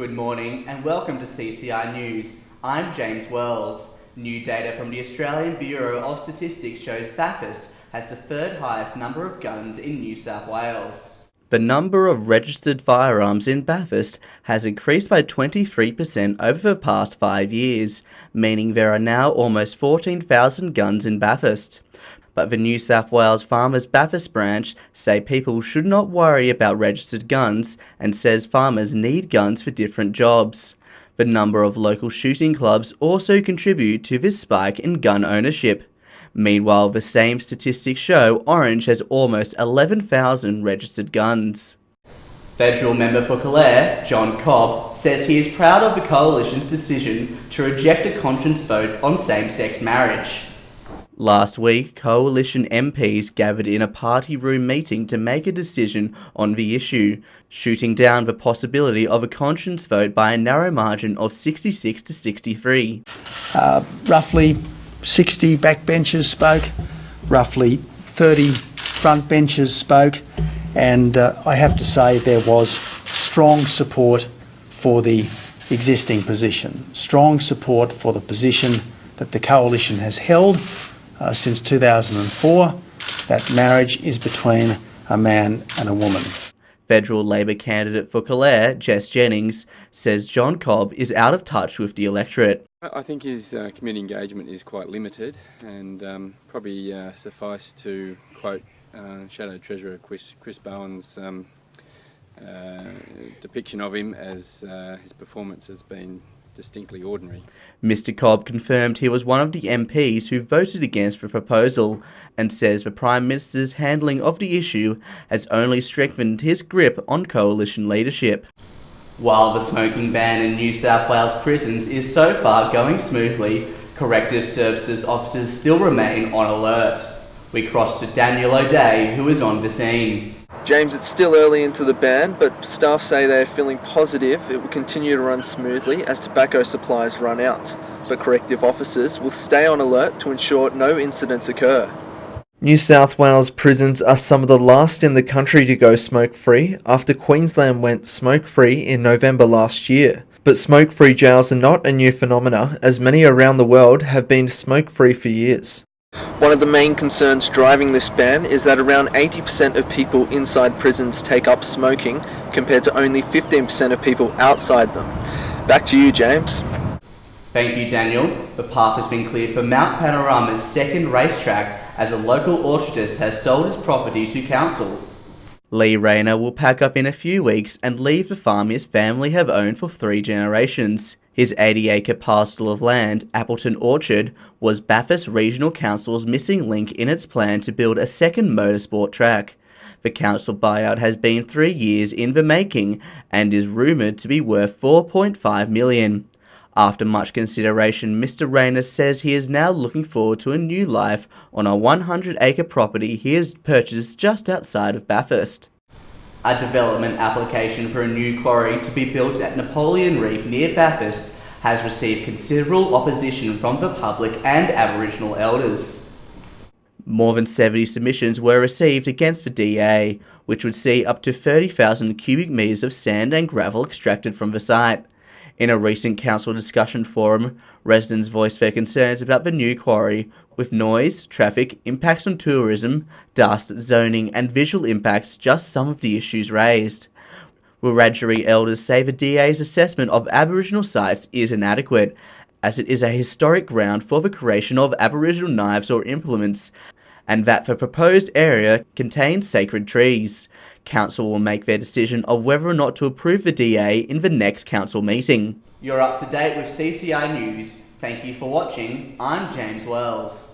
Good morning and welcome to CCI News. I'm James Wells. New data from the Australian Bureau of Statistics shows Bathurst has the third highest number of guns in New South Wales. The number of registered firearms in Bathurst has increased by 23% over the past 5 years, meaning there are now almost 14,000 guns in Bathurst. But the New South Wales Farmers Bathurst branch say people should not worry about registered guns and says farmers need guns for different jobs. The number of local shooting clubs also contribute to this spike in gun ownership. Meanwhile, the same statistics show Orange has almost 11,000 registered guns. Federal member for Calare, John Cobb, says he is proud of the Coalition's decision to reject a conscience vote on same-sex marriage. Last week, Coalition MPs gathered in a party room meeting to make a decision on the issue, shooting down the possibility of a conscience vote by a narrow margin of 66 to 63. Roughly 60 backbenchers spoke, roughly 30 front benches spoke, and I have to say there was strong support for the existing position, strong support for the position that the Coalition has held since 2004, that marriage is between a man and a woman. Federal Labor candidate for Calare, Jess Jennings, says John Cobb is out of touch with the electorate. I think his community engagement is quite limited, and probably suffice to quote Shadow Treasurer Chris Bowen's depiction of him as his performance has been distinctly ordinary. Mr Cobb confirmed he was one of the MPs who voted against the proposal and says the Prime Minister's handling of the issue has only strengthened his grip on Coalition leadership. While the smoking ban in New South Wales prisons is so far going smoothly, corrective services officers still remain on alert. We cross to Daniel O'Day, who is on the scene. James, it's still early into the ban, but staff say they are feeling positive it will continue to run smoothly as tobacco supplies run out. But corrective officers will stay on alert to ensure no incidents occur. New South Wales prisons are some of the last in the country to go smoke-free after Queensland went smoke-free in November last year. But smoke-free jails are not a new phenomena, as many around the world have been smoke-free for years. One of the main concerns driving this ban is that around 80% of people inside prisons take up smoking, compared to only 15% of people outside them. Back to you, James. Thank you, Daniel. The path has been cleared for Mount Panorama's second racetrack as a local orchardist has sold his property to council. Lee Rayner will pack up in a few weeks and leave the farm his family have owned for 3 generations. His 80-acre parcel of land, Appleton Orchard, was Bathurst Regional Council's missing link in its plan to build a second motorsport track. The council buyout has been 3 years in the making and is rumoured to be worth $4.5 million. After much consideration, Mr Rayner says he is now looking forward to a new life on a 100-acre property he has purchased just outside of Bathurst. A development application for a new quarry to be built at Napoleon Reef near Bathurst has received considerable opposition from the public and Aboriginal elders. More than 70 submissions were received against the DA, which would see up to 30,000 cubic metres of sand and gravel extracted from the site. In a recent council discussion forum, residents voiced their concerns about the new quarry, with noise, traffic, impacts on tourism, dust, zoning and visual impacts just some of the issues raised. Wiradjuri elders say the DA's assessment of Aboriginal sites is inadequate, as it is a historic ground for the creation of Aboriginal knives or implements, and that the proposed area contains sacred trees. Council will make their decision of whether or not to approve the DA in the next council meeting. You're up to date with CCI News. Thank you for watching. I'm James Wells.